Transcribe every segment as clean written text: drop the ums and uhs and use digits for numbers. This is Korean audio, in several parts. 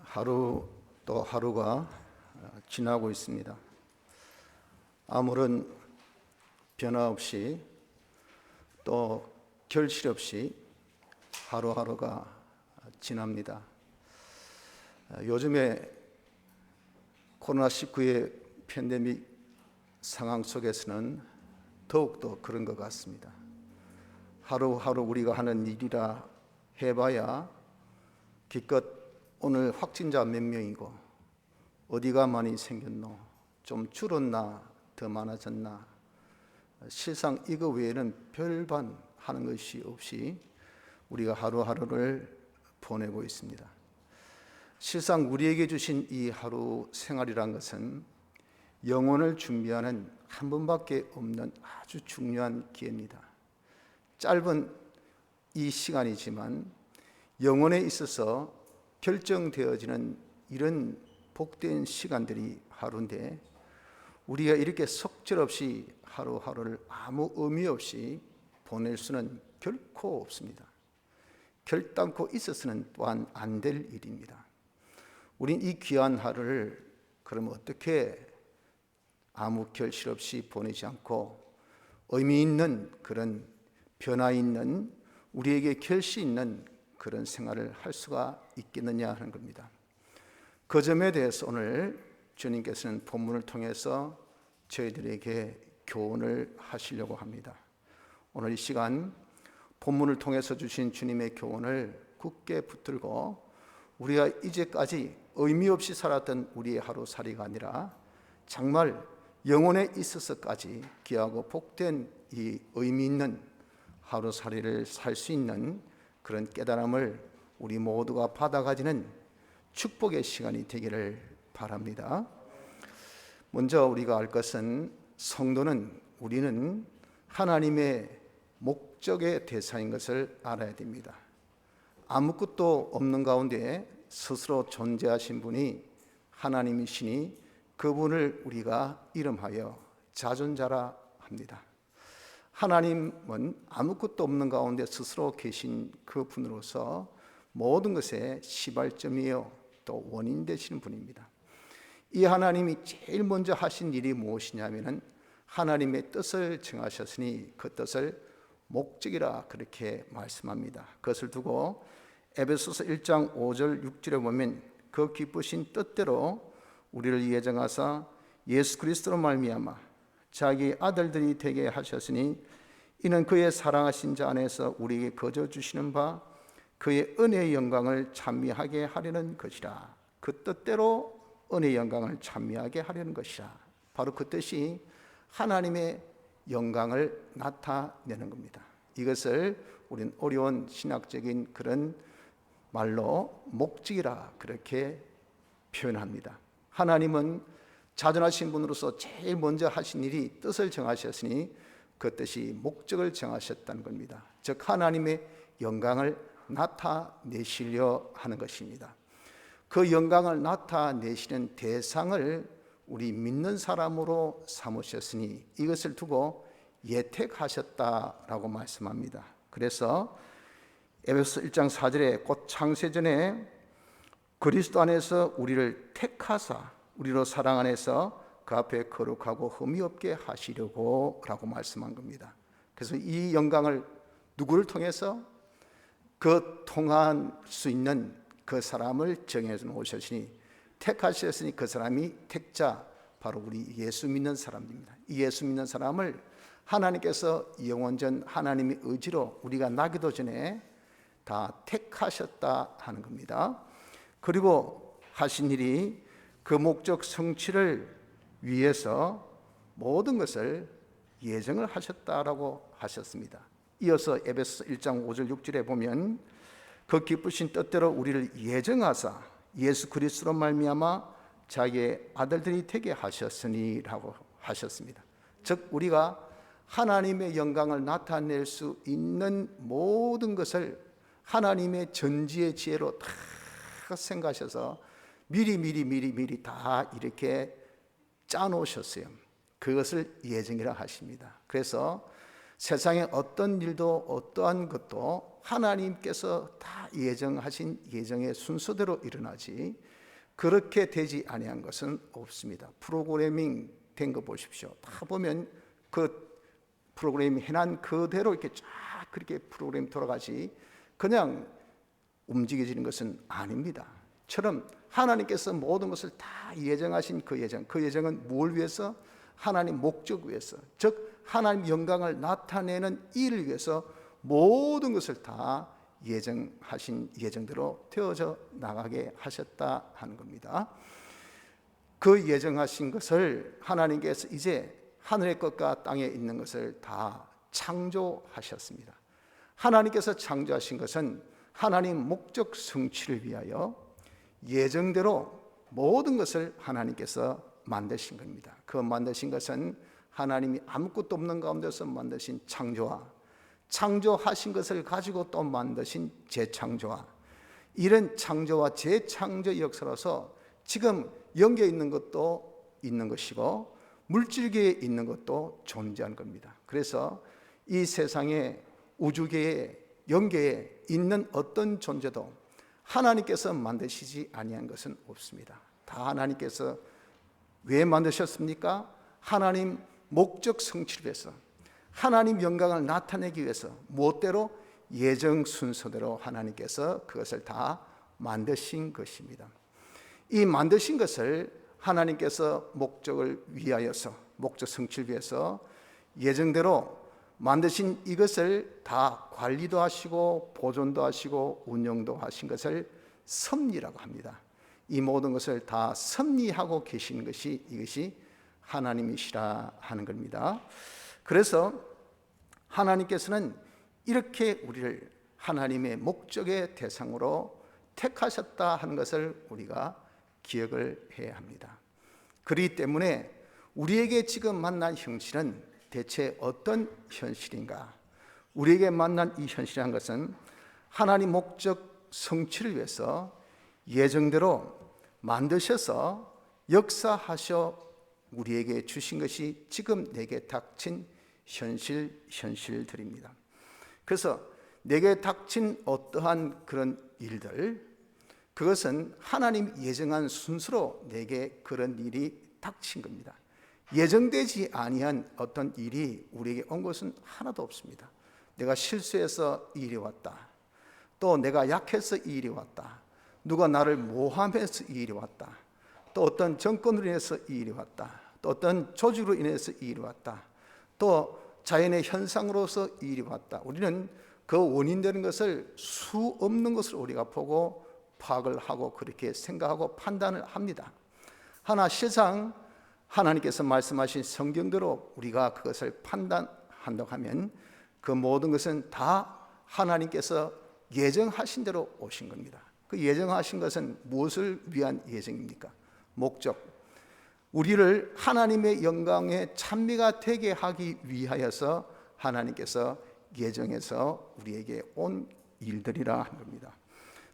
하루 또 하루가 지나고 있습니다. 아무런 변화 없이 또 결실 없이 하루하루가 지납니다. 요즘에 코로나19의 팬데믹 상황 속에서는 더욱더 그런 것 같습니다. 하루하루 우리가 하는 일이라 해봐야 기껏 오늘 확진자 몇 명이고 어디가 많이 생겼노, 좀 줄었나 더 많아졌나, 실상 이거 외에는 별반 하는 것이 없이 우리가 하루하루를 보내고 있습니다. 실상 우리에게 주신 이 하루 생활이란 것은 영혼을 준비하는 한 번밖에 없는 아주 중요한 기회입니다. 짧은 이 시간이지만 영혼에 있어서 결정되어지는 이런 복된 시간들이 하루인데, 우리가 이렇게 속절없이 하루하루를 아무 의미 없이 보낼 수는 결코 없습니다. 결단코 있어서는 또한 안 될 일입니다. 우린 이 귀한 하루를 그럼 어떻게 아무 결실 없이 보내지 않고 의미 있는 그런 변화 있는, 우리에게 결실 있는 그런 생활을 할 수가 있겠느냐 하는 겁니다. 그 점에 대해서 오늘 주님께서는 본문을 통해서 저희들에게 교훈을 하시려고 합니다. 오늘 이 시간 본문을 통해서 주신 주님의 교훈을 굳게 붙들고 우리가 이제까지 의미 없이 살았던 우리의 하루살이가 아니라 정말 영혼에 있어서까지 귀하고 복된 이 의미 있는 하루살이를 살 수 있는 그런 깨달음을 우리 모두가 받아가지는 축복의 시간이 되기를 바랍니다. 먼저 우리가 알 것은, 성도는, 우리는 하나님의 목적의 대상인 것을 알아야 됩니다. 아무것도 없는 가운데 스스로 존재하신 분이 하나님이시니 그분을 우리가 이름하여 자존자라 합니다. 하나님은 아무것도 없는 가운데 스스로 계신 그 분으로서 모든 것의 시발점이요 또 원인 되시는 분입니다. 이 하나님이 제일 먼저 하신 일이 무엇이냐면은 하나님의 뜻을 정하셨으니 그 뜻을 목적이라 그렇게 말씀합니다. 그것을 두고 에베소서 1장 5절 6절에 보면 그 기쁘신 뜻대로 우리를 예정하사 예수 그리스도로 말미암아 자기 아들들이 되게 하셨으니 이는 그의 사랑하신 자 안에서 우리에게 거저 주시는 바 그의 은혜의 영광을 찬미하게 하려는 것이라. 그 뜻대로 은혜의 영광을 찬미하게 하려는 것이라. 바로 그 뜻이 하나님의 영광을 나타내는 겁니다. 이것을 우리는 어려운 신학적인 그런 말로 목적이라 그렇게 표현합니다. 하나님은 자존하신 분으로서 제일 먼저 하신 일이 뜻을 정하셨으니 그 뜻이 목적을 정하셨다는 겁니다. 즉 하나님의 영광을 나타내시려 하는 것입니다. 그 영광을 나타내시는 대상을 우리 믿는 사람으로 삼으셨으니 이것을 두고 예택하셨다라고 말씀합니다. 그래서 에베소서 1장 4절에 곧 창세전에 그리스도 안에서 우리를 택하사 우리로 사랑 안에서 그 앞에 거룩하고 흠이 없게 하시려고 라고 말씀한 겁니다. 그래서 이 영광을 누구를 통해서? 그 통할 수 있는 그 사람을 정해 놓으셨으니, 택하셨으니 그 사람이 택자, 바로 우리 예수 믿는 사람입니다. 이 예수 믿는 사람을 하나님께서 영원전 하나님의 의지로 우리가 나기도 전에 다 택하셨다 하는 겁니다. 그리고 하신 일이 그 목적 성취를 위해서 모든 것을 예정을 하셨다라고 하셨습니다. 이어서 에베소서 1장 5절 6절에 보면 그 기쁘신 뜻대로 우리를 예정하사 예수 그리스도로 말미암아 자기의 아들들이 되게 하셨으니라고 하셨습니다. 즉 우리가 하나님의 영광을 나타낼 수 있는 모든 것을 하나님의 전지의 지혜로 다 생각하셔서 미리 다 이렇게 짜놓으셨어요. 그것을 예정이라 하십니다. 그래서 세상에 어떤 일도 어떠한 것도 하나님께서 다 예정하신 예정의 순서대로 일어나지 그렇게 되지 아니한 것은 없습니다. 프로그래밍 된 거 보십시오. 다 보면 그 프로그램 해난 그대로 이렇게 쫙 그렇게 프로그램 돌아가지 그냥 움직여지는 것은 아닙니다. 처럼 하나님께서 모든 것을 다 예정하신 그 예정은 뭘 위해서? 하나님 목적 위해서, 즉 하나님 영광을 나타내는 일을 위해서 모든 것을 다 예정하신 예정대로 되어져 나가게 하셨다 하는 겁니다. 그 예정하신 것을 하나님께서 이제 하늘의 것과 땅에 있는 것을 다 창조하셨습니다. 하나님께서 창조하신 것은 하나님 목적 성취를 위하여 예정대로 모든 것을 하나님께서 만드신 겁니다. 그 만드신 것은 하나님이 아무것도 없는 가운데서 만드신 창조와 창조하신 것을 가지고 또 만드신 재창조와 이런 창조와 재창조 역사로서 지금 영계에 있는 것도 있는 것이고 물질계에 있는 것도 존재하는 겁니다. 그래서 이 세상에 우주계에 영계에 있는 어떤 존재도 하나님께서 만드시지 아니한 것은 없습니다. 다 하나님께서 왜 만드셨습니까? 하나님 목적 성취를 위해서, 하나님 영광을 나타내기 위해서 무엇대로? 예정 순서대로 하나님께서 그것을 다 만드신 것입니다. 이 만드신 것을 하나님께서 목적을 위하여서, 목적 성취를 위해서 예정대로 만드신 이것을 다 관리도 하시고 보존도 하시고 운영도 하신 것을 섭리라고 합니다. 이 모든 것을 다 섭리하고 계신 것이 이것이 하나님이시라 하는 겁니다. 그래서 하나님께서는 이렇게 우리를 하나님의 목적의 대상으로 택하셨다 하는 것을 우리가 기억을 해야 합니다. 그렇기 때문에 우리에게 지금 만난 현실은 대체 어떤 현실인가? 우리에게 만난 이 현실이라는 것은 하나님 목적 성취를 위해서 예정대로 만드셔서 역사하셔 우리에게 주신 것이 지금 내게 닥친 현실들입니다. 그래서 내게 닥친 어떠한 그런 일들, 그것은 하나님 예정한 순서로 내게 그런 일이 닥친 겁니다. 예정되지 아니한 어떤 일이 우리에게 온 것은 하나도 없습니다. 내가 실수해서 이 일이 왔다. 또 내가 약해서 이 일이 왔다. 누가 나를 모함해서 이 일이 왔다. 또 어떤 정권으로 인해서 이 일이 왔다. 또 어떤 조직으로 인해서 이 일이 왔다. 또 자연의 현상으로서 이 일이 왔다. 우리는 그 원인되는 것을 수 없는 것을 우리가 보고 파악을 하고 그렇게 생각하고 판단을 합니다. 하나 실상 하나님께서 말씀하신 성경대로 우리가 그것을 판단한다고 하면 그 모든 것은 다 하나님께서 예정하신 대로 오신 겁니다. 그 예정하신 것은 무엇을 위한 예정입니까? 목적. 우리를 하나님의 영광의 찬미가 되게 하기 위하여서 하나님께서 예정해서 우리에게 온 일들이라 하는 겁니다.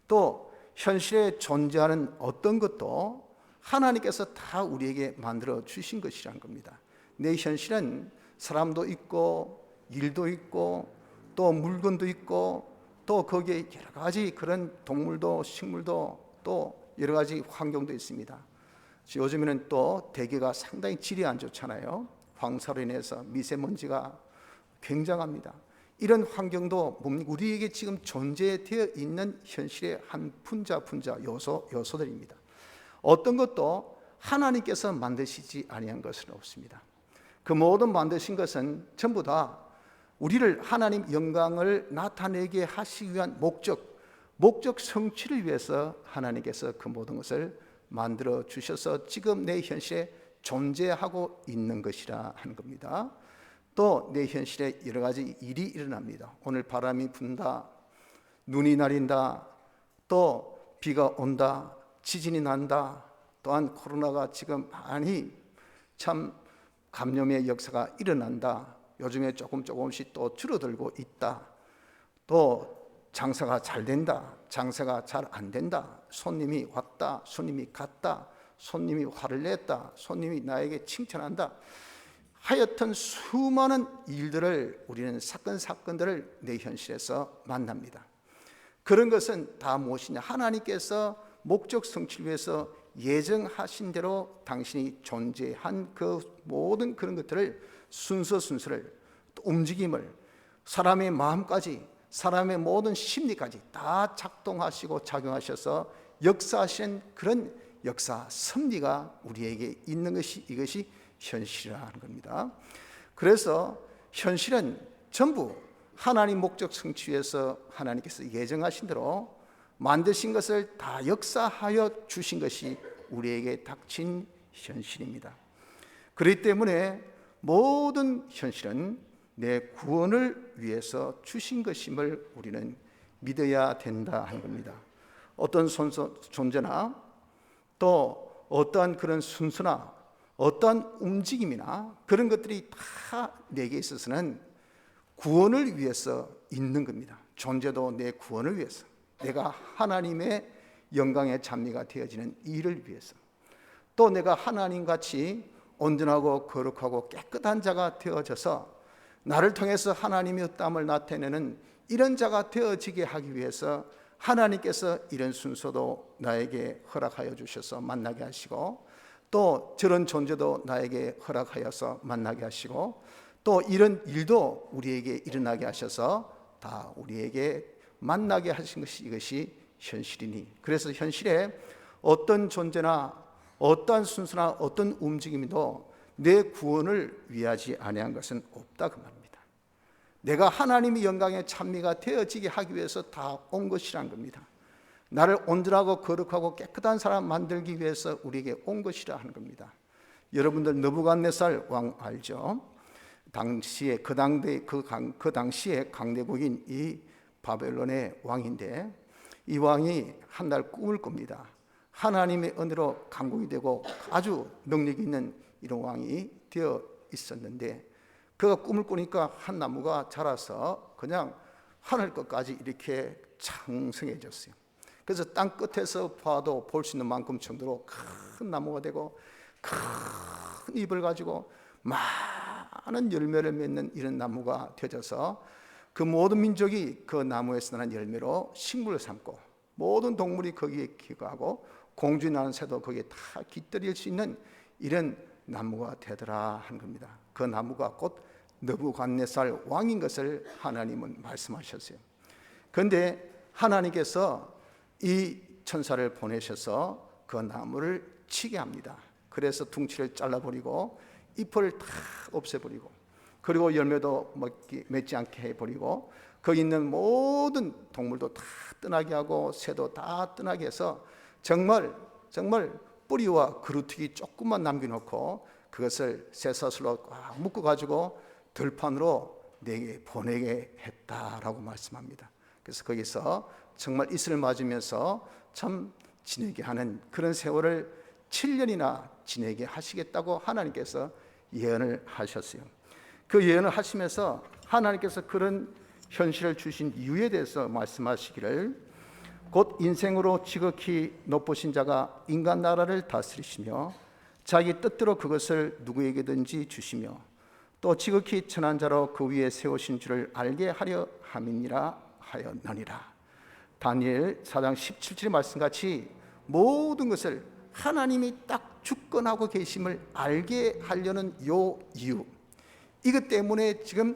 또 현실에 존재하는 어떤 것도 하나님께서 다 우리에게 만들어 주신 것이라는 겁니다. 내 현실은 사람도 있고 일도 있고 또 물건도 있고 또 거기에 여러 가지 그런 동물도 식물도 또 여러 가지 환경도 있습니다. 요즘에는 또 대기가 상당히 질이 안 좋잖아요. 황사로 인해서 미세먼지가 굉장합니다. 이런 환경도 우리에게 지금 존재되어 있는 현실의 한 분자 요소들입니다. 어떤 것도 하나님께서 만드시지 아니한 것은 없습니다. 그 모든 만드신 것은 전부 다 우리를 하나님 영광을 나타내게 하시기 위한 목적 성취를 위해서 하나님께서 그 모든 것을 만들어 주셔서 지금 내 현실에 존재하고 있는 것이라 하는 겁니다. 또 내 현실에 여러 가지 일이 일어납니다. 오늘 바람이 분다, 눈이 내린다, 또 비가 온다, 지진이 난다. 또한 코로나가 지금 많이 참 감염의 역사가 일어난다. 요즘에 조금씩 또 줄어들고 있다. 또 장사가 잘 된다, 장사가 잘 안 된다. 손님이 왔다, 손님이 갔다, 손님이 화를 냈다, 손님이 나에게 칭찬한다. 하여튼 수많은 일들을 우리는 사건들을 내 현실에서 만납니다. 그런 것은 다 무엇이냐? 하나님께서 목적 성취를 위해서 예정하신 대로 당신이 존재한 그 모든 그런 것들을 순서를 또 움직임을 사람의 마음까지 사람의 모든 심리까지 다 작동하시고 작용하셔서 역사하신 그런 역사 섭리가 우리에게 있는 것이 이것이 현실이라는 겁니다. 그래서 현실은 전부 하나님 목적 성취 위해서 하나님께서 예정하신 대로 만드신 것을 다 역사하여 주신 것이 우리에게 닥친 현실입니다. 그렇기 때문에 모든 현실은 내 구원을 위해서 주신 것임을 우리는 믿어야 된다 하는 겁니다. 어떤 존재나 또 어떠한 그런 순서나 어떠한 움직임이나 그런 것들이 다 내게 있어서는 구원을 위해서 있는 겁니다. 존재도 내 구원을 위해서, 내가 하나님의 영광의 찬미가 되어지는 일을 위해서, 또 내가 하나님같이 온전하고 거룩하고 깨끗한 자가 되어져서 나를 통해서 하나님의 땀을 나타내는 이런 자가 되어지게 하기 위해서 하나님께서 이런 순서도 나에게 허락하여 주셔서 만나게 하시고, 또 저런 존재도 나에게 허락하여서 만나게 하시고, 또 이런 일도 우리에게 일어나게 하셔서 다 우리에게 만나게 하신 것이 이것이 현실이니, 그래서 현실에 어떤 존재나 어떠한 순서나 어떤 움직임도 내 구원을 위하지 아니한 것은 없다 그 말입니다. 내가 하나님의 영광의 찬미가 되어지게 하기 위해서 다 온 것이란 겁니다. 나를 온전하고 거룩하고 깨끗한 사람 만들기 위해서 우리에게 온 것이라 하는 겁니다. 여러분들 느부갓네살 왕 알죠? 당시에 그 당시에 강대국인 이 바벨론의 왕인데, 이 왕이 한 날 꿈을 꿉니다. 하나님의 은혜로 강국이 되고 아주 능력이 있는 이런 왕이 되어 있었는데, 그가 꿈을 꾸니까 한 나무가 자라서 그냥 하늘 끝까지 이렇게 창성해졌어요. 그래서 땅 끝에서 봐도 볼 수 있는 만큼 정도로 큰 나무가 되고 큰 잎을 가지고 많은 열매를 맺는 이런 나무가 되어져서 그 모든 민족이 그 나무에서 나는 열매로 식물을 삼고 모든 동물이 거기에 기거하고 공중에 나는 새도 거기에 다 깃들일 수 있는 이런 나무가 되더라 하는 겁니다. 그 나무가 곧 느부갓네살 왕인 것을 하나님은 말씀하셨어요. 그런데 하나님께서 이 천사를 보내셔서 그 나무를 치게 합니다. 그래서 둥치를 잘라버리고 잎을 다 없애버리고, 그리고 열매도 맺지 않게 해버리고, 거기 있는 모든 동물도 다 떠나게 하고 새도 다 떠나게 해서 정말 뿌리와 그루터기 조금만 남겨놓고 그것을 쇠사슬로 꽉 묶어가지고 들판으로 내게 보내게 했다라고 말씀합니다. 그래서 거기서 정말 이슬을 맞으면서 참 지내게 하는 그런 세월을 7년이나 지내게 하시겠다고 하나님께서 예언을 하셨어요. 그 예언을 하시면서 하나님께서 그런 현실을 주신 이유에 대해서 말씀하시기를, 곧 인생으로 지극히 높으신 자가 인간 나라를 다스리시며 자기 뜻대로 그것을 누구에게든지 주시며 또 지극히 천한 자로 그 위에 세우신 줄을 알게 하려 함이니라 하였느니라. 다니엘 4장 17절의 말씀같이 모든 것을 하나님이 딱 주권하고 계심을 알게 하려는 요 이유, 이것 때문에 지금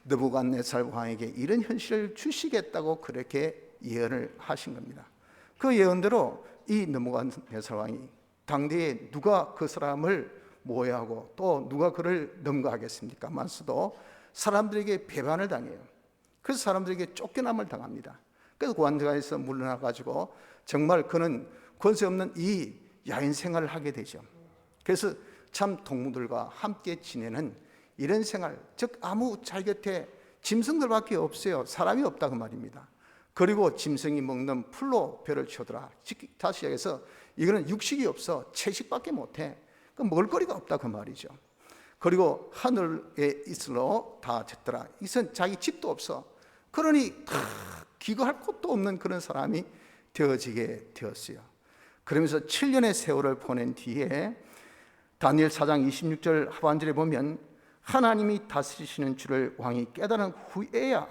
느부갓네살 왕에게 이런 현실을 주시겠다고 그렇게 예언을 하신 겁니다. 그 예언대로 이 느부갓네살 왕이 당대에 누가 그 사람을 모해하고 또 누가 그를 능가하겠습니까? 만수도 사람들에게 배반을 당해요. 그래서 사람들에게 쫓겨남을 당합니다. 그래서 고관가에서 물러나가지고 정말 그는 권세 없는 이 야인 생활을 하게 되죠. 그래서 참 동물들과 함께 지내는 이런 생활, 즉 아무 자기 곁에 짐승들밖에 없어요. 사람이 없다 그 말입니다. 그리고 짐승이 먹는 풀로 배를 채우더라. 다시 얘기해서 이거는 육식이 없어. 채식밖에 못해. 먹을 거리가 없다 그 말이죠. 그리고 하늘에 이슬로 다 졌더라. 이것은 자기 집도 없어. 그러니 다 기거할 곳도 없는 그런 사람이 되어지게 되었어요. 그러면서 7년의 세월을 보낸 뒤에 다니엘 4장 26절 하반절에 보면 하나님이 다스리시는 줄을 왕이 깨달은 후에야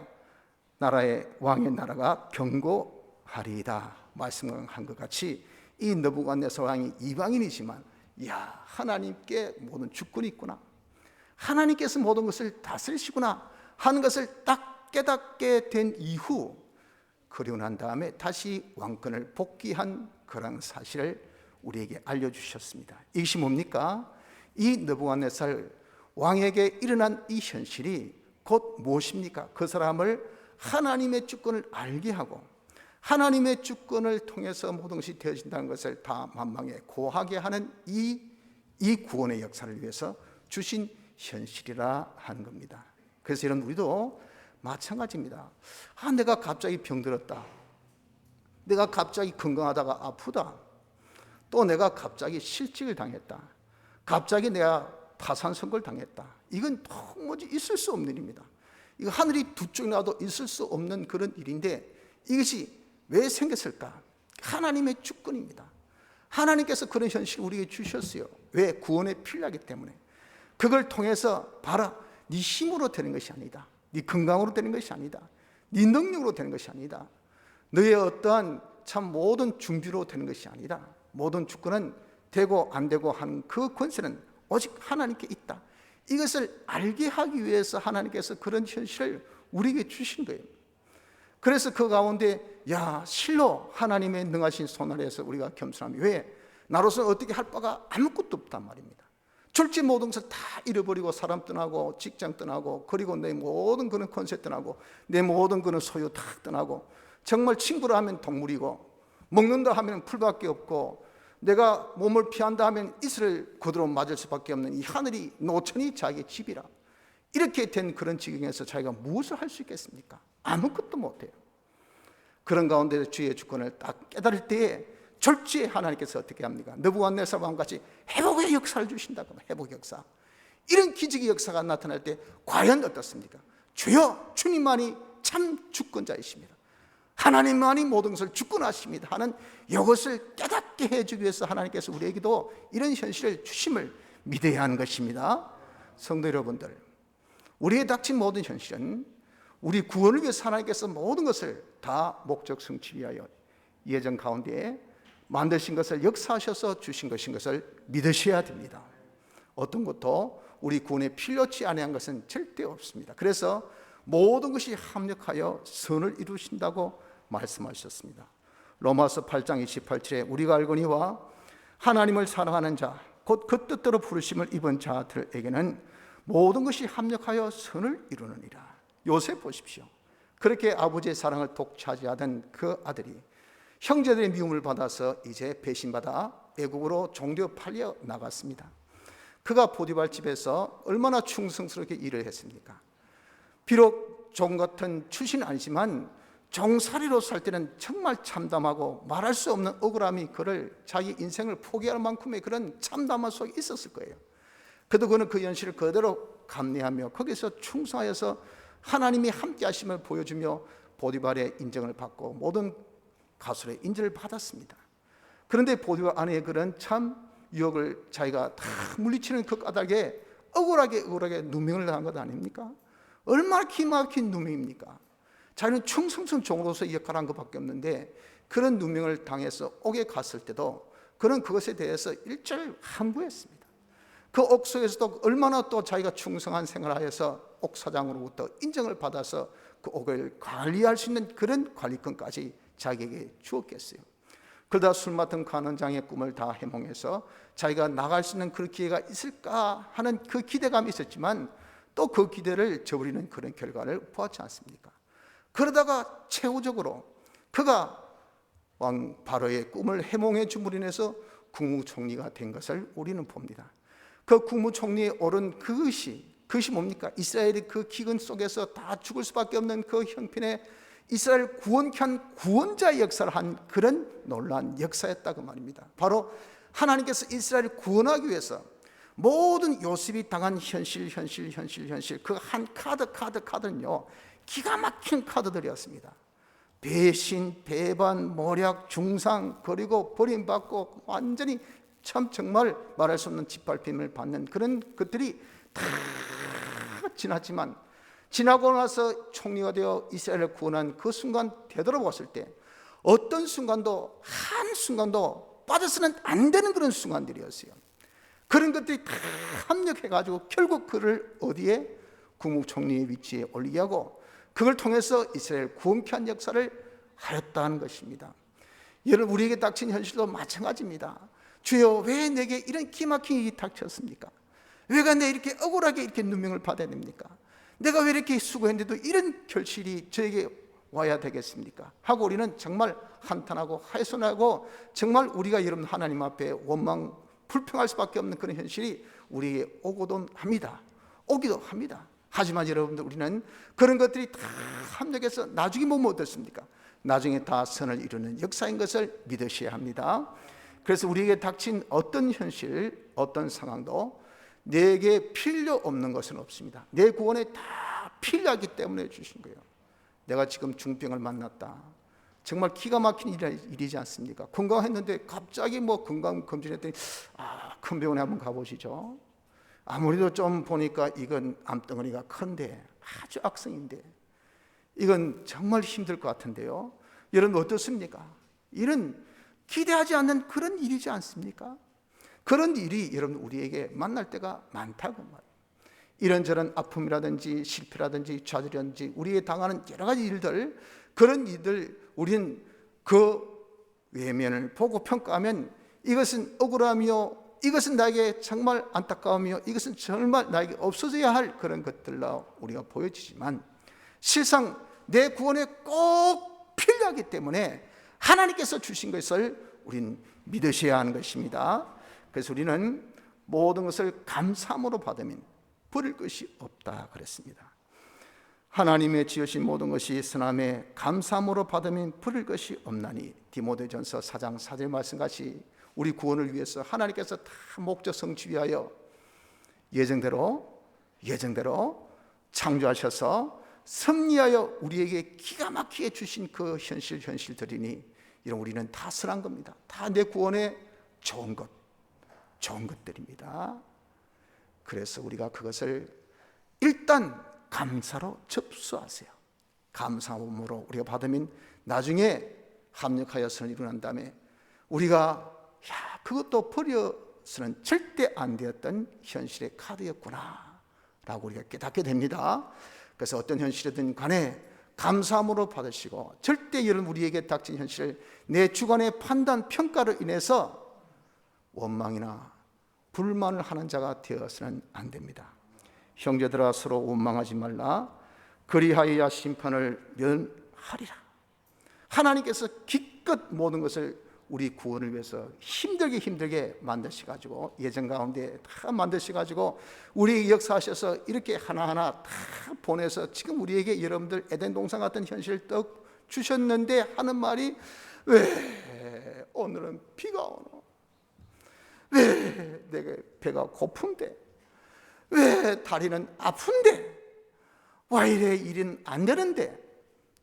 왕의 나라가 견고 하리이다 말씀한 것 같이 이 느부갓네살 왕이 이방인이지만 야, 하나님께 모든 주권이 있구나, 하나님께서 모든 것을 다스리시구나 하는 것을 딱 깨닫게 된 이후 그리고 난 다음에 다시 왕권을 복귀한 그런 사실을 우리에게 알려주셨습니다. 이것이 뭡니까? 이 느부갓네살 왕에게 일어난 이 현실이 곧 무엇입니까? 그 사람을 하나님의 주권을 알게 하고 하나님의 주권을 통해서 모든 것이 되어진다는 것을 다 만방에 고하게 하는 이 구원의 역사를 위해서 주신 현실이라 하는 겁니다. 그래서 이런 우리도 마찬가지입니다. 내가 갑자기 병들었다, 내가 갑자기 건강하다가 아프다, 또 내가 갑자기 실직을 당했다, 갑자기 내가 파산 선고를 당했다. 이건 도무지 있을 수 없는 일입니다. 이거 하늘이 두 쪽 나도 있을 수 없는 그런 일인데 이것이 왜 생겼을까? 하나님의 주권입니다. 하나님께서 그런 현실을 우리에게 주셨어요. 왜? 구원에 필요하기 때문에. 그걸 통해서 봐라, 네 힘으로 되는 것이 아니다, 네 건강으로 되는 것이 아니다, 네 능력으로 되는 것이 아니다, 너의 어떠한 참 모든 준비로 되는 것이 아니다. 모든 주권은 되고 안 되고 하는 그 권세는 오직 하나님께 있다. 이것을 알게 하기 위해서 하나님께서 그런 현실을 우리에게 주신 거예요. 그래서 그 가운데 실로 하나님의 능하신 손 아래에서 우리가 겸손하면, 왜? 나로서 어떻게 할 바가 아무것도 없단 말입니다. 졸지 모든 것을 다 잃어버리고 사람 떠나고 직장 떠나고 그리고 내 모든 그런 권세 떠나고 내 모든 그런 소유 다 떠나고 정말 친구라 하면 동물이고 먹는다 하면 풀밖에 없고 내가 몸을 피한다 하면 이슬을 그대로 맞을 수밖에 없는 이 하늘이 노천이 자기의 집이라, 이렇게 된 그런 지경에서 자기가 무엇을 할 수 있겠습니까? 아무것도 못해요. 그런 가운데 주의 주권을 딱 깨달을 때에 졸지에 하나님께서 어떻게 합니까? 느부갓네살 왕같이 회복의 역사를 주신다고. 회복 역사, 이런 기적의 역사가 나타날 때 과연 어떻습니까? 주여, 주님만이 참 주권자이십니다, 하나님만이 모든 것을 주권하십니다 하는 이것을 깨닫게 해주기 위해서 하나님께서 우리에게도 이런 현실을 주심을 믿어야 하는 것입니다. 성도 여러분들, 우리의 닥친 모든 현실은 우리 구원을 위해서 하나님께서 모든 것을 다 목적 성취 위하여 예정 가운데 만드신 것을 역사하셔서 주신 것인 것을 믿으셔야 됩니다. 어떤 것도 우리 구원에 필요치 아니한 것은 절대 없습니다. 그래서 모든 것이 합력하여 선을 이루신다고 말씀하셨습니다. 로마서 8장 28절에 우리가 알거니와 하나님을 사랑하는 자 곧 그 뜻대로 부르심을 입은 자들에게는 모든 것이 합력하여 선을 이루느니라. 요셉 보십시오. 그렇게 아버지의 사랑을 독차지하던 그 아들이 형제들의 미움을 받아서 이제 배신받아 애국으로 종려 팔려 나갔습니다. 그가 보디발 집에서 얼마나 충성스럽게 일을 했습니까? 비록 종 같은 출신은 아니지만 종살이로 살 때는 정말 참담하고 말할 수 없는 억울함이 그를 자기 인생을 포기할 만큼의 그런 참담한 속에 있었을 거예요. 그래도 그는 그 현실을 그대로 감내하며 거기서 충성하여서 하나님이 함께 하심을 보여주며 보디발의 인정을 받고 모든 가술의 인정을 받았습니다. 그런데 보디발 아내의 그런 참 유혹을 자기가 다 물리치는 그 까닭에 억울하게 누명을 당한 것 아닙니까? 얼마나 기막힌 누명입니까? 자기는 충성스러운 종으로서 역할을 한 것밖에 없는데 그런 누명을 당해서 옥에 갔을 때도 그는 그것에 대해서 일절 항구했습니다. 그 옥 속에서도 얼마나 또 자기가 충성한 생활을 하여서 옥사장으로부터 인정을 받아서 그 옥을 관리할 수 있는 그런 관리권까지 자기에게 주었겠어요. 그러다 술 맡은 간원장의 꿈을 다 해몽해서 자기가 나갈 수 있는 그런 기회가 있을까 하는 그 기대감이 있었지만 또 그 기대를 저버리는 그런 결과를 보았지 않습니까? 그러다가 최후적으로 그가 왕 바로의 꿈을 해몽해 줌으로 인해서 국무총리가 된 것을 우리는 봅니다. 그 국무총리에 오른 그것이 뭡니까? 이스라엘이 그 기근 속에서 다 죽을 수밖에 없는 그 형편에 이스라엘 구원케 한 구원자의 역사를 한 그런 놀라운 역사였다고 말입니다. 바로 하나님께서 이스라엘을 구원하기 위해서 모든 요셉이 당한 현실 그 한 카드는요 기가 막힌 카드들이었습니다. 배신, 배반, 모략, 중상, 그리고 버림받고 완전히 참 정말 말할 수 없는 짓밟힘을 받는 그런 것들이 다 지났지만 지나고 나서 총리가 되어 이스라엘을 구원한 그 순간 되돌아봤을 때 어떤 순간도 한순간도 빠져서는 안 되는 그런 순간들이었어요. 그런 것들이 다 합력해가지고 결국 그를 어디에? 국무총리의 위치에 올리게 하고 그걸 통해서 이스라엘 구원케한 역사를 하였다는 것입니다. 여러분, 우리에게 닥친 현실도 마찬가지입니다. 주여, 왜 내게 이런 기막힌 일이 닥쳤습니까? 왜가 내 이렇게 억울하게 이렇게 누명을 받아야 됩니까? 내가 왜 이렇게 수고했는데도 이런 결실이 저에게 와야 되겠습니까? 하고 우리는 정말 한탄하고 하소연하고 정말 우리가 여러분 하나님 앞에 원망 불평할 수밖에 없는 그런 현실이 우리에게 오기도 합니다. 하지만 여러분들, 우리는 그런 것들이 다 합력해서 나중에 뭐 어떻습니까? 나중에 다 선을 이루는 역사인 것을 믿으셔야 합니다. 그래서 우리에게 닥친 어떤 현실, 어떤 상황도 내게 필요 없는 것은 없습니다. 내 구원에 다 필요하기 때문에 주신 거예요. 내가 지금 중병을 만났다. 정말 기가 막힌 일이지 않습니까? 건강했는데 갑자기 뭐 건강검진했더니 큰 병원에 한번 가보시죠. 아무래도 좀 보니까 이건 암덩어리가 큰데 아주 악성인데 이건 정말 힘들 것 같은데요. 여러분 어떻습니까? 이런 기대하지 않는 그런 일이지 않습니까? 그런 일이 여러분 우리에게 만날 때가 많다고 말이에요. 이런저런 아픔이라든지 실패라든지 좌절이라든지 우리에게 당하는 여러 가지 일들, 그런 일들 우리는 그 외면을 보고 평가하면 이것은 억울함이요, 이것은 나에게 정말 안타까움이요, 이것은 정말 나에게 없어져야 할 그런 것들로 우리가 보여지지만 실상 내 구원에 꼭 필요하기 때문에 하나님께서 주신 것을 우리는 믿으셔야 하는 것입니다. 그래서 우리는 모든 것을 감사함으로 받으면 버릴 것이 없다 그랬습니다. 하나님의 지으신 모든 것이 선함에 감사함으로 받으면 버릴 것이 없나니 디모데전서 4장 4절 말씀같이 우리 구원을 위해서 하나님께서 다 목적 성취 위하여 예정대로 창조하셔서 섭리하여 우리에게 기가 막히게 주신 그 현실들이니 이런 우리는 다 선한 겁니다. 다 내 구원에 좋은 것들입니다. 그래서 우리가 그것을 일단 감사로 접수하세요. 감사함으로 우리가 받으면 나중에 합력하여 선을 이루는 다음에 우리가 그것도 버려서는 절대 안 되었던 현실의 카드였구나 라고 우리가 깨닫게 됩니다. 그래서 어떤 현실이든 간에 감사함으로 받으시고 절대 여러분 우리에게 닥친 현실을 내 주관의 판단 평가로 인해서 원망이나 불만을 하는 자가 되어서는 안 됩니다. 형제들아 서로 원망하지 말라. 그리하여야 심판을 면하리라. 하나님께서 기껏 모든 것을 우리 구원을 위해서 힘들게 만드셔가지고 예정 가운데 다 만드셔가지고 우리 역사하셔서 이렇게 하나하나 다 보내서 지금 우리에게 여러분들 에덴 동산 같은 현실을 떡 주셨는데 하는 말이 왜 오늘은 비가 오노? 왜 내게 배가 고픈데? 왜 다리는 아픈데? 왜 이래 일은 안 되는데?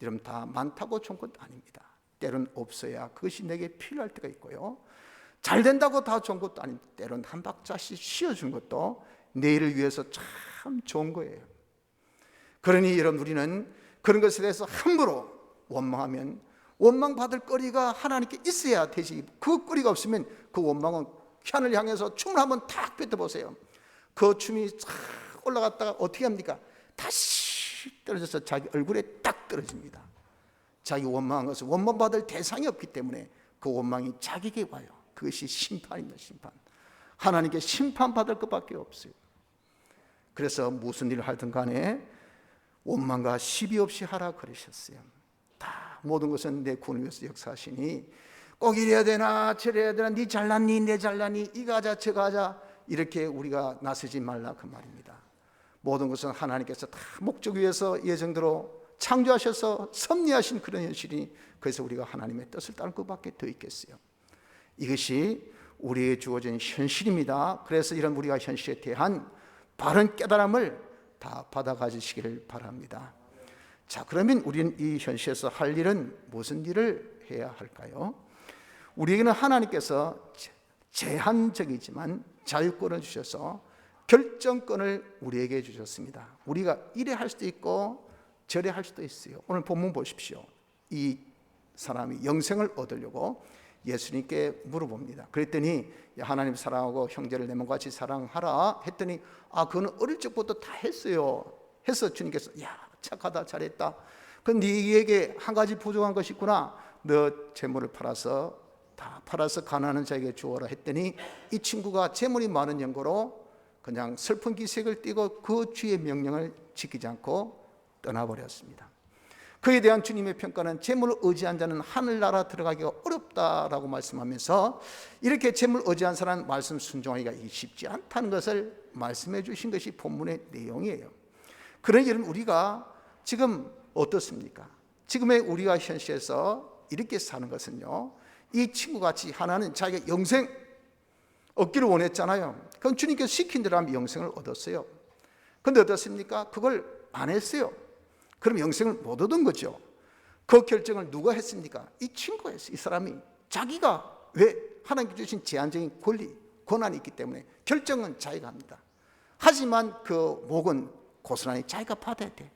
여러분 다 많다고 좋은 것 아닙니다. 때론 없어야 그것이 내게 필요할 때가 있고요. 잘 된다고 다 좋은 것도 아닙니다. 때론 한 박자씩 쉬어준 것도 내일을 위해서 참 좋은 거예요. 그러니 여러분 우리는 그런 것에 대해서 함부로 원망하면 원망받을 거리가 하나님께 있어야 되지. 그 거리가 없으면 그 원망은 하늘을 향해서 춤을 한번 탁 뱉어보세요. 그 춤이 쫙 올라갔다가 어떻게 합니까? 다시 떨어져서 자기 얼굴에 딱 떨어집니다. 자기 원망한 것은 원망받을 대상이 없기 때문에 그 원망이 자기에게 와요. 그것이 심판입니다. 심판. 하나님께 심판받을 것밖에 없어요. 그래서 무슨 일을 하든 간에 원망과 시비 없이 하라 그러셨어요. 다 모든 것은 내 구원을 위해서 역사하시니 꼭 이래야 되나 저래야 되나 네 잘났니 내 잘났니 이거 하자 저거 하자 이렇게 우리가 나서지 말라 그 말입니다. 모든 것은 하나님께서 다 목적 위해서 예정대로 창조하셔서 섭리하신 그런 현실이, 그래서 우리가 하나님의 뜻을 따를 것밖에 더 있겠어요. 이것이 우리에게 주어진 현실입니다. 그래서 이런 우리가 현실에 대한 바른 깨달음을 다 받아 가지시기를 바랍니다. 자, 그러면 우리는 이 현실에서 할 일은 무슨 일을 해야 할까요? 우리에게는 하나님께서 제한적이지만 자유권을 주셔서 결정권을 우리에게 주셨습니다. 우리가 이래 할 수도 있고 저래 할 수도 있어요. 오늘 본문 보십시오. 이 사람이 영생을 얻으려고 예수님께 물어봅니다. 그랬더니 하나님 사랑하고 형제를 내 몸같이 사랑하라 했더니 그거는 어릴 적부터 다 했어요. 해서 주님께서 착하다, 잘했다. 그런데 네에게 한 가지 부족한 것이 있구나. 너 재물을 팔아서 가난한 자에게 주어라 했더니 이 친구가 재물이 많은 연고로 그냥 슬픈 기색을 띠고 그 주의 명령을 지키지 않고 떠나버렸습니다. 그에 대한 주님의 평가는 재물을 의지한 자는 하늘나라 들어가기가 어렵다라고 말씀하면서 이렇게 재물 의지한 사람은 말씀 순종하기가 쉽지 않다는 것을 말씀해 주신 것이 본문의 내용이에요. 그러니 여러분, 우리가 지금 어떻습니까? 지금의 우리가 현실에서 이렇게 사는 것은요, 이 친구같이 하나는 자기가 영생 얻기를 원했잖아요. 그럼 주님께서 시킨 대로 하면 영생을 얻었어요. 그런데 어떻습니까? 그걸 안 했어요. 그럼 영생을 못 얻은 거죠. 그 결정을 누가 했습니까? 이 친구가 했어요. 이 사람이 자기가, 왜? 하나님께 주신 제한적인 권리, 권한이 있기 때문에 결정은 자기가 합니다. 하지만 그 목은 고스란히 자기가 받아야 돼.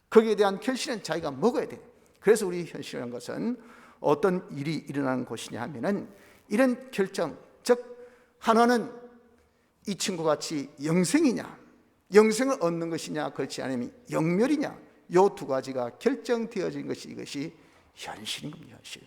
거기에 대한 결실은 자기가 먹어야 돼. 그래서 우리 현실이라는 것은 어떤 일이 일어나는 곳이냐 하면은 이런 결정, 즉 하나는 이 친구같이 영생이냐, 영생을 얻는 것이냐, 그렇지 않으면 영멸이냐, 이 두 가지가 결정되어진 것이 이것이 현실인 겁니다. 현실.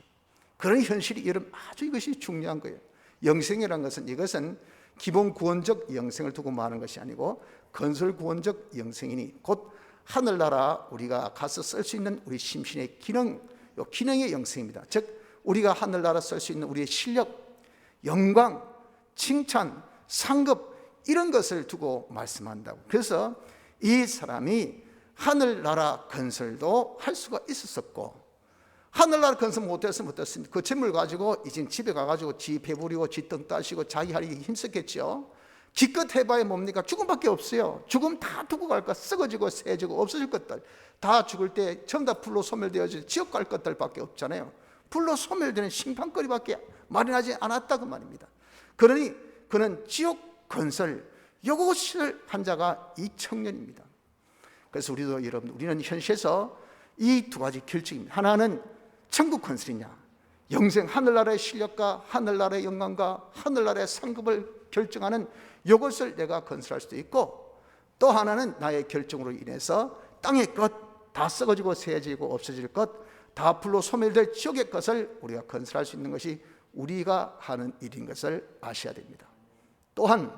그런 현실이 여러분 아주 이것이 중요한 거예요. 영생이라는 것은 이것은 기본 구원적 영생을 두고 말하는 것이 아니고 건설 구원적 영생이니 곧 하늘나라 우리가 가서 쓸 수 있는 우리 심신의 기능, 이 기능의 영생입니다. 즉 우리가 하늘나라 쓸 수 있는 우리의 실력, 영광, 칭찬, 상급 이런 것을 두고 말씀한다고. 그래서 이 사람이 하늘나라 건설도 할 수가 있었었고, 하늘나라 건설 못했으면 어떻습니까? 그 재물 가지고 이제 집에 가가지고 지 배부리고 지 등 따시고 자기 하기 힘썼겠죠. 기껏 해봐야 뭡니까? 죽음밖에 없어요. 죽음 다 두고 갈까? 썩어지고 새지고 없어질 것들 다 죽을 때 전부 다 불로 소멸되어질 지옥 갈 것들밖에 없잖아요. 불로 소멸되는 심판거리밖에 마련하지 않았다 그 말입니다. 그러니 그는 지옥 건설 이것을 한 자가 이 청년입니다. 그래서 우리도 여러분, 우리는 현실에서 이 두 가지 결정입니다. 하나는 천국 건설이냐, 영생 하늘나라의 실력과 하늘나라의 영광과 하늘나라의 상급을 결정하는 이것을 내가 건설할 수도 있고, 또 하나는 나의 결정으로 인해서 땅의 것 다 썩어지고 새어지고 없어질 것 다 불로 소멸될 지옥의 것을 우리가 건설할 수 있는 것이 우리가 하는 일인 것을 아셔야 됩니다. 또한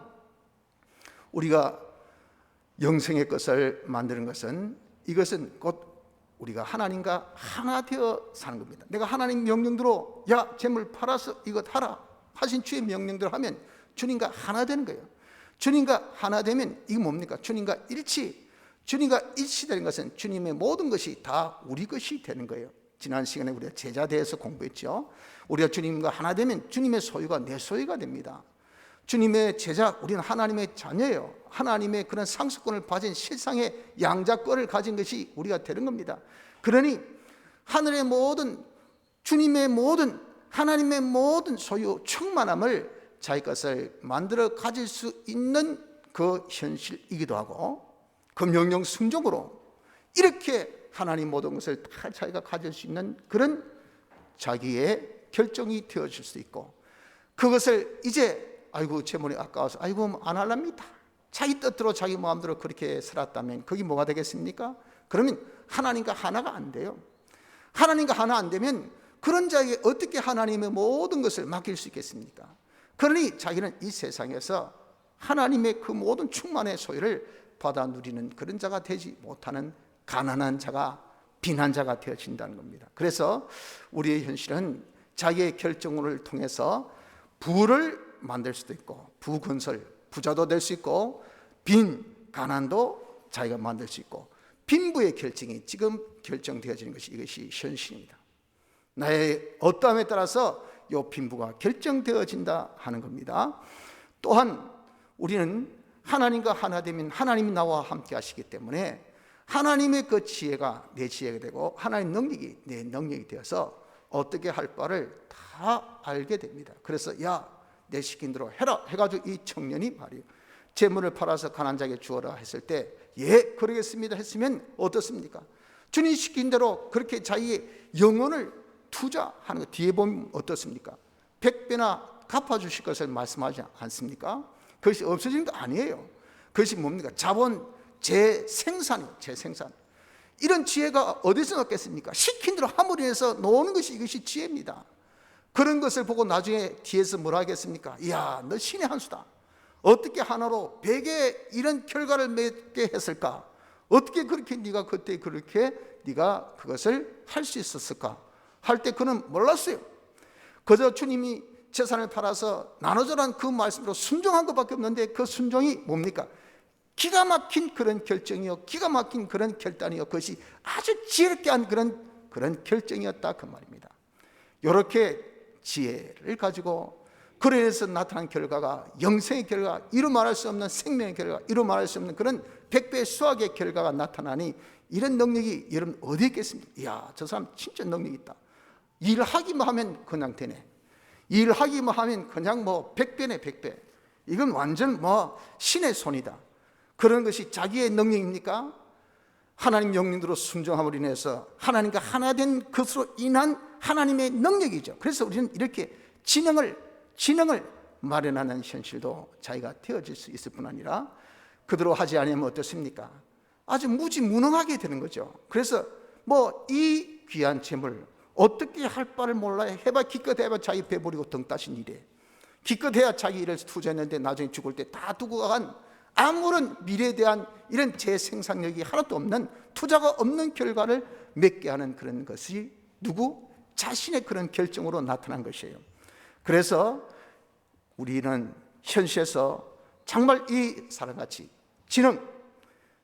우리가 영생의 것을 만드는 것은 이것은 곧 우리가 하나님과 하나 되어 사는 겁니다. 내가 하나님 명령대로 재물 팔아서 이것 하라 하신 주의 명령대로 하면 주님과 하나 되는 거예요. 주님과 하나 되면 이게 뭡니까? 주님과 일치. 주님과 일치되는 것은 주님의 모든 것이 다 우리 것이 되는 거예요. 지난 시간에 우리가 제자 대해서 공부했죠. 우리가 주님과 하나 되면 주님의 소유가 내 소유가 됩니다. 주님의 제자, 우리는 하나님의 자녀예요. 하나님의 그런 상속권을 가진 실상의 양자권을 가진 것이 우리가 되는 겁니다. 그러니 하늘의 모든, 주님의 모든, 하나님의 모든 소유, 충만함을 자기 것을 만들어 가질 수 있는 그 현실이기도 하고, 그 명령 순종으로 이렇게 하나님 모든 것을 다 자기가 가질 수 있는 그런 자기의 결정이 되어질 수 있고, 그것을 이제 아이고 재물이 아까워서 아이고 안 할랍니다. 자기 뜻대로 자기 마음대로 그렇게 살았다면 그게 뭐가 되겠습니까? 그러면 하나님과 하나가 안 돼요. 하나님과 하나 안 되면 그런 자에게 어떻게 하나님의 모든 것을 맡길 수 있겠습니까? 그러니 자기는 이 세상에서 하나님의 그 모든 충만의 소유를 받아 누리는 그런 자가 되지 못하는 가난한 자가, 빈한자가 되어진다는 겁니다. 그래서 우리의 현실은 자기의 결정을 통해서 부를 만들 수도 있고, 부건설, 부자도 될 수 있고, 빈, 가난도 자기가 만들 수 있고, 빈부의 결정이 지금 결정되어지는 것이 이것이 현실입니다. 나의 어떠함에 따라서 이 빈부가 결정되어진다 하는 겁니다. 또한 우리는 하나님과 하나 되면 하나님이 나와 함께 하시기 때문에 하나님의 그 지혜가 내 지혜가 되고 하나님의 능력이 내 능력이 되어서 어떻게 할 바를 다 알게 됩니다. 그래서 내 시킨 대로 해라 해가지고 이 청년이 말이에요, 재물을 팔아서 가난한 자에게 주어라 했을 때 그러겠습니다 했으면 어떻습니까? 주님 시킨 대로 그렇게 자기의 영혼을 투자하는 거 뒤에 보면 어떻습니까? 100배나 갚아주실 것을 말씀하지 않습니까? 그것이 없어지는 거 아니에요. 그것이 뭡니까? 자본 재생산이에요. 재생산. 이런 지혜가 어디서 났겠습니까? 시킨 대로 함으로 인해서 놓는 것이 이것이 지혜입니다. 그런 것을 보고 나중에 뒤에서 뭐라 하겠습니까? 이야, 너 신의 한 수다. 어떻게 하나로 100의 이런 결과를 맺게 했을까? 어떻게 그렇게 네가 그때 그렇게 네가 그것을 할 수 있었을까? 할 때 그는 몰랐어요. 그저 주님이 재산을 팔아서 나눠주라는 그 말씀으로 순종한 것밖에 없는데 그 순종이 뭡니까? 기가 막힌 그런 결정이요, 기가 막힌 그런 결단이요, 그것이 아주 지혜롭게 한 그런 결정이었다 그 말입니다. 이렇게 지혜를 가지고 그로 인해서 나타난 결과가 영생의 결과, 이루 말할 수 없는 생명의 결과, 이루 말할 수 없는 그런 100배의 수학의 결과가 나타나니 이런 능력이 여러분 어디에 있겠습니까? 이야, 저 사람 진짜 능력이 있다. 일하기만 하면 그냥 되네. 일하기만 하면 그냥 뭐 100배네 100배. 이건 완전 뭐 신의 손이다. 그런 것이 자기의 능력입니까? 하나님 명령대로 순종함으로 인해서 하나님과 하나 된 것으로 인한 하나님의 능력이죠. 그래서 우리는 이렇게 진영을 마련하는 현실도 자기가 되어질 수 있을 뿐 아니라 그대로 하지 않으면 어떻습니까? 아주 무지무능하게 되는 거죠. 그래서 뭐 이 귀한 재물 어떻게 할 바를 몰라요. 해봐 기껏 해봐 자기 배부리고 등 따신 일에 기껏 해야 자기 일을 투자했는데 나중에 죽을 때 다 두고 간 아무런 미래에 대한 이런 재생산력이 하나도 없는, 투자가 없는 결과를 맺게 하는 그런 것이 누구? 자신의 그런 결정으로 나타난 것이에요. 그래서 우리는 현실에서 정말 이 사람같이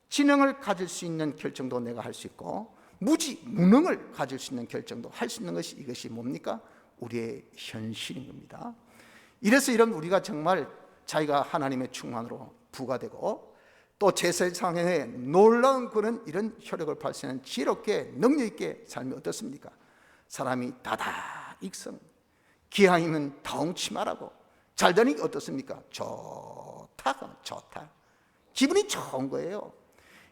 지능을 가질 수 있는 결정도 내가 할 수 있고 무능을 가질 수 있는 결정도 할 수 있는 것이 이것이 뭡니까? 우리의 현실인 겁니다. 이래서 이런 우리가 정말 자기가 하나님의 충만으로 부과되고 또 제세상에 놀라운 그런 이런 효력을 발생하는 지혜롭게 능력 있게 살면 어떻습니까? 사람이 다다익성, 기왕이면 다홍치마라고 잘 되는 게 어떻습니까? 좋다. 기분이 좋은 거예요.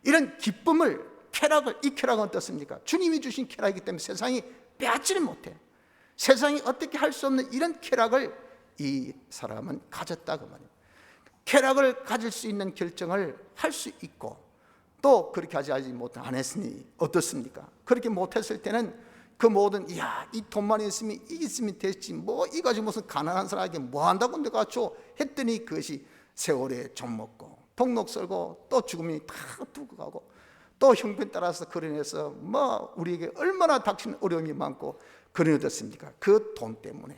이런 기쁨을, 쾌락을, 이 쾌락은 어떻습니까? 주님이 주신 쾌락이기 때문에 세상이 빼앗지는 못해. 세상이 어떻게 할 수 없는 이런 쾌락을 이 사람은 가졌다 그 말이에요. 쾌락을 가질 수 있는 결정을 할 수 있고 또 그렇게 하지 안 했으니 어떻습니까? 그렇게 못했을 때는 그 모든 이 돈만 있으면 됐지 뭐 이 가지고 무슨 가난한 사람에게 뭐 한다고 내가 줘 했더니 그것이 세월에 좀 먹고 폭록 썰고 또 죽음이 다 두고 가고 또 형편 따라서 그러해서 뭐 우리에게 얼마나 닥치는 어려움이 많고 그러니 어떻습니까? 그 돈 때문에,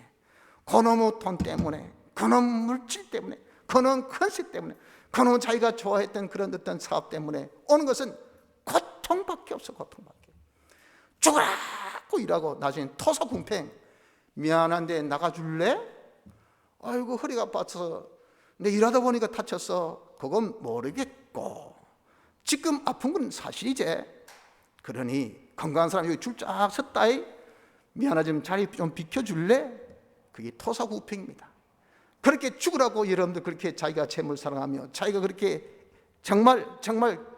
그놈의 돈 때문에, 그놈 물질 때문에, 그놈 컨셉 때문에, 그놈 자기가 좋아했던 그런 어떤 사업 때문에 오는 것은 고통밖에 없어. 고통밖에. 죽으라고 일하고 나중에 토사궁팽, 미안한데 나가줄래? 아이고 허리가 아파서 내 일하다 보니까 다쳤어. 그건 모르겠고 지금 아픈 건 사실이지. 그러니 건강한 사람이 여기 줄 쫙 섰다이 미안하지만 자리 좀 비켜줄래? 그게 토사구팽입니다. 그렇게 죽으라고 여러분들 그렇게 자기가 재물 사랑하며 자기가 그렇게 정말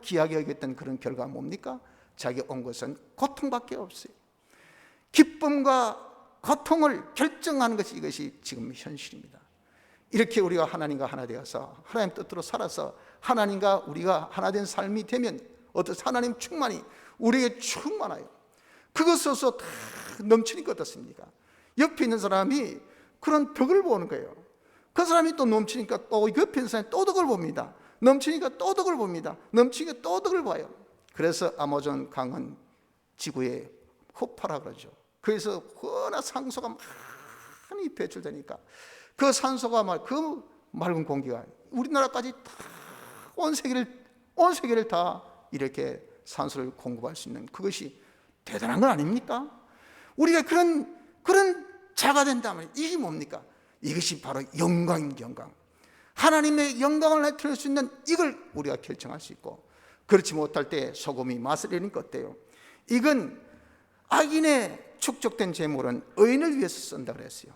귀하게 여겼던 그런 결과가 뭡니까? 자기가 온 것은 고통밖에 없어요. 기쁨과 고통을 결정하는 것이 이것이 지금 현실입니다. 이렇게 우리가 하나님과 하나 되어서 하나님 뜻대로 살아서 하나님과 우리가 하나 된 삶이 되면 어떤 하나님 충만이 우리에게 충만해요. 그것으로서 다 넘치니까 어떻습니까? 옆에 있는 사람이 그런 덕을 보는 거예요. 그 사람이 또 넘치니까 또 옆에 있는 사람이 또 덕을 봅니다. 넘치니까 또 덕을 봅니다. 넘치니까 또 덕을 봐요. 그래서 아마존 강은 지구의 허파라 그러죠. 그래서 워낙 산소가 많이 배출되니까 그 산소가 그 맑은 공기가 우리나라까지 다 온 세계를 다 이렇게 산소를 공급할 수 있는 그것이 대단한 건 아닙니까? 우리가 그런 자가 된다면 이게 뭡니까? 이것이 바로 영광입니다. 영광. 하나님의 영광을 나타낼 수 있는 이걸 우리가 결정할 수 있고 그렇지 못할 때 소금이 맛을 내니까 어때요? 이건 악인의 축적된 재물은 의인을 위해서 쓴다 그랬어요.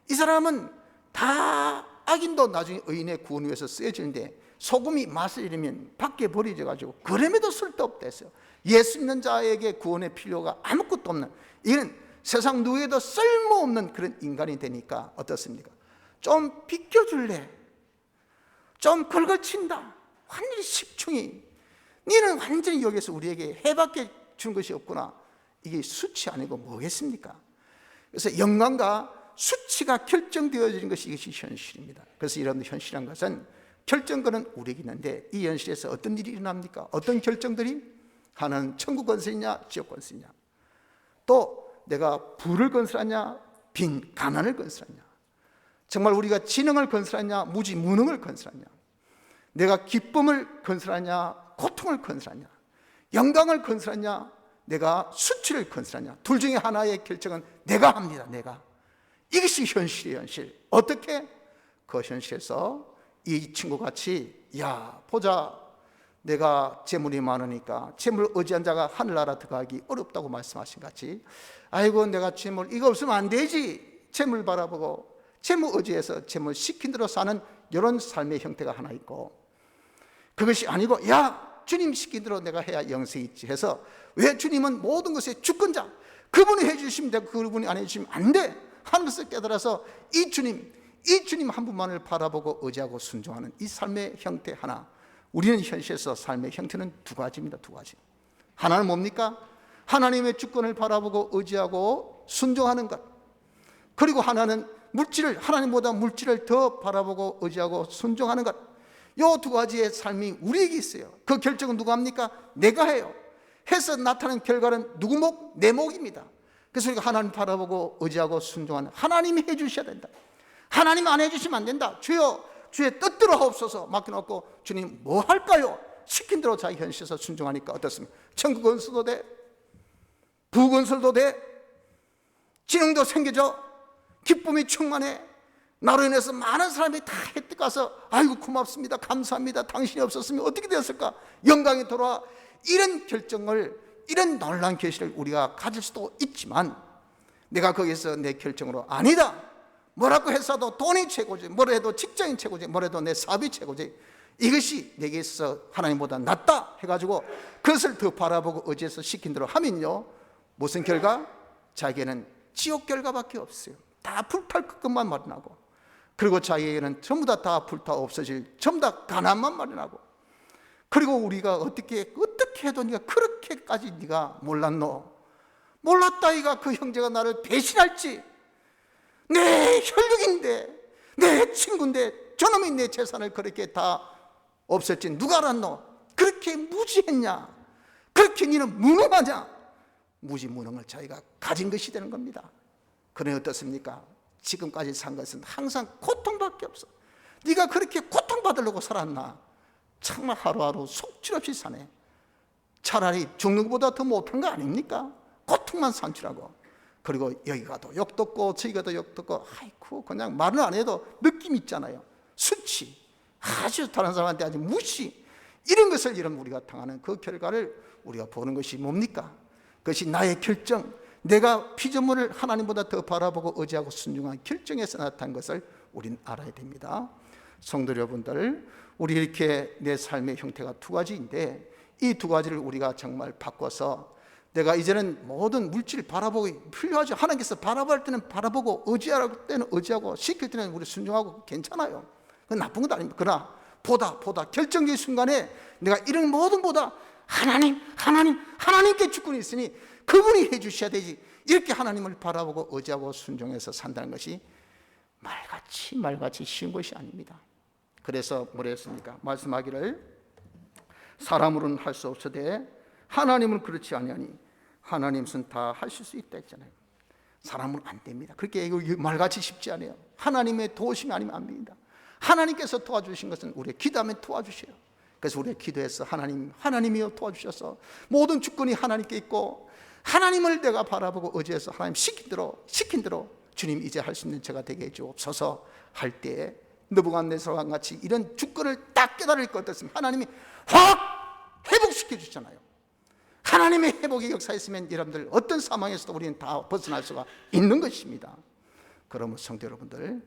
이 사람은 다 악인도 나중에 의인의 구원 위해서 쓰여지는데 소금이 맛을 잃으면 밖에 버려져가지고 그럼에도 쓸데없다 했어요. 예수 믿는 자에게 구원의 필요가 아무것도 없는, 이는 세상 누구에도 쓸모없는 그런 인간이 되니까 어떻습니까? 좀 비켜줄래? 좀 긁어친다. 완전히 식충이, 너는 완전히 여기서 우리에게 해밖에 준 것이 없구나. 이게 수치 아니고 뭐겠습니까? 그래서 영광과 수치가 결정되어지는 것이, 이것이 현실입니다. 그래서 여러분들, 현실이란 것은 결정권은 우리에게 있는데, 이 현실에서 어떤 일이 일어납니까? 어떤 결정들이? 하나는 천국 건설이냐 지옥 건설이냐, 또 내가 부를 건설하냐 빈 가난을 건설하냐, 정말 우리가 지능을 건설하냐 무지 무능을 건설하냐, 내가 기쁨을 건설하냐 고통을 건설하냐, 영광을 건설하냐 내가 수치를 건설하냐, 둘 중에 하나의 결정은 내가 합니다. 내가. 이것이 현실이에요. 현실. 어떻게? 그 현실에서 이 친구같이, 야 보자, 내가 재물이 많으니까 재물 의지한 자가 하늘나라 들어가기 어렵다고 말씀하신 같이, 아이고 내가 재물 이거 없으면 안 되지, 재물 바라보고 재물 의지해서 재물 시킨 대로 사는 이런 삶의 형태가 하나 있고, 그것이 아니고 야 주님 시킨 대로 내가 해야 영생이 있지 해서, 왜 주님은 모든 것의 주권자, 그분이 해주시면 되고 그분이 안 해주시면 안 돼 하는 것을 깨달아서 이 주님 한 분만을 바라보고 의지하고 순종하는 이 삶의 형태 하나. 우리는 현실에서 삶의 형태는 두 가지입니다. 두 가지. 하나는 뭡니까? 하나님의 주권을 바라보고 의지하고 순종하는 것. 그리고 하나는 물질을, 하나님보다 물질을 더 바라보고 의지하고 순종하는 것. 이 두 가지의 삶이 우리에게 있어요. 그 결정은 누가 합니까? 내가 해요. 해서 나타나는 결과는 누구 목? 내 목입니다. 그래서 우리가 하나님 바라보고 의지하고 순종하는, 하나님이 해주셔야 된다. 하나님 안 해주시면 안 된다. 주여 주의 뜻대로 하옵소서 맡겨놓고, 주님 뭐 할까요? 시킨 대로 자기 현실에서 순종하니까 어떻습니까? 천국 건설도 돼, 부건설도 돼, 지능도 생겨져, 기쁨이 충만해. 나로 인해서 많은 사람이 다 혜택 가서 아이고 고맙습니다, 감사합니다, 당신이 없었으면 어떻게 되었을까, 영광이 돌아와. 이런 결정을, 이런 놀라운 계시를 우리가 가질 수도 있지만, 내가 거기서 내 결정으로 아니다, 뭐라고 해서도 돈이 최고지, 뭐라 해도 직장이 최고지, 뭐라 해도 내 사업이 최고지, 이것이 내게 있어서 하나님보다 낫다 해가지고 그것을 더 바라보고 의지해서 시킨 대로 하면요, 무슨 결과? 자기에는 지옥 결과밖에 없어요. 다 불탈 것만 마련하고, 그리고 자기에게는 전부 다 불타 없어질, 전부 다 가난만 마련하고, 그리고 우리가 어떻게 해도 네가 그렇게까지 네가 몰랐노? 몰랐다 이가 그 형제가 나를 배신할지, 내 혈육인데, 내 친구인데 저놈이 내 재산을 그렇게 다 없앨지 누가 알았노? 그렇게 무지했냐? 그렇게 너는 무능하냐? 무지무능을 자기가 가진 것이 되는 겁니다. 그러니 어떻습니까? 지금까지 산 것은 항상 고통밖에 없어. 네가 그렇게 고통받으려고 살았나? 정말 하루하루 속절없이 사네. 차라리 죽는 것보다 더 못한 거 아닙니까? 고통만 산출하고, 그리고 여기 가도 욕 듣고 저기 가도 욕 듣고, 아이고 그냥 말은 안 해도 느낌 있잖아요. 수치, 아주 다른 사람한테 아주 무시, 이런 것을 이런 우리가 당하는 그 결과를 우리가 보는 것이 뭡니까? 그것이 나의 결정, 내가 피조물을 하나님보다 더 바라보고 의지하고 순종한 결정에서 나타난 것을 우리는 알아야 됩니다. 성도 여러분들, 우리 이렇게 내 삶의 형태가 두 가지인데, 이 두 가지를 우리가 정말 바꿔서, 내가 이제는 모든 물질을 바라보기 필요하죠. 하나님께서 바라볼 때는 바라보고, 의지할 때는 의지하고, 시킬 때는 우리 순종하고 괜찮아요. 그건 나쁜 것도 아닙니다. 그러나 보다 결정적인 순간에 내가 이런 모든 보다 하나님께 주권이 있으니 그분이 해주셔야 되지, 이렇게 하나님을 바라보고 의지하고 순종해서 산다는 것이 말같이 쉬운 것이 아닙니다. 그래서 뭐라 했습니까? 말씀하기를 사람으로는 할 수 없으되 하나님은 그렇지 아니하니 하나님은 다 하실 수 있다 했잖아요. 사람은 안 됩니다. 그렇게 말같이 쉽지 않아요. 하나님의 도우심이 아니면 안 됩니다. 하나님께서 도와주신 것은 우리의 기도하면 도와주셔요. 그래서 우리의 기도에서 하나님이여 도와주셔서 모든 주권이 하나님께 있고, 하나님을 내가 바라보고 의지해서 하나님 시킨 대로 주님 이제 할 수 있는 제가 되게 해주옵소서 할 때에, 느부갓네살과 같이 이런 주권을 딱 깨달을 것 같았으면 하나님이 확 회복시켜 주잖아요. 하나님의 회복의 역사에 있으면 여러분들 어떤 상황에서도 우리는 다 벗어날 수가 있는 것입니다. 그러면 성도 여러분들,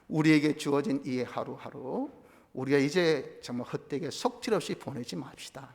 우리에게 주어진 이 하루하루 우리가 이제 정말 헛되게 속질 없이 보내지 맙시다.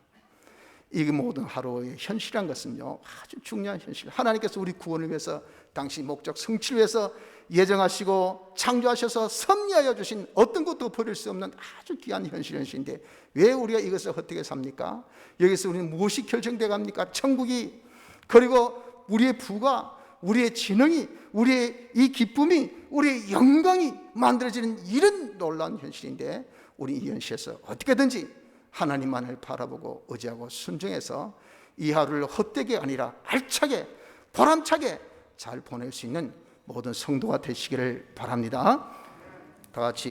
이 모든 하루의 현실이란 것은요, 아주 중요한 현실. 하나님께서 우리 구원을 위해서 당신 목적 성취를 위해서 예정하시고 창조하셔서 섭리하여 주신 어떤 것도 버릴 수 없는 아주 귀한 현실인데 왜 우리가 이것을 어떻게 삽니까? 여기서 우리는 무엇이 결정돼 갑니까? 천국이, 그리고 우리의 부가, 우리의 지능이, 우리의 이 기쁨이, 우리의 영광이 만들어지는 이런 놀라운 현실인데 우리 이 현실에서 어떻게든지 하나님만을 바라보고 의지하고 순종해서 이 하루를 헛되게 아니라 알차게 보람차게 잘 보낼 수 있는 모든 성도가 되시기를 바랍니다. 다 같이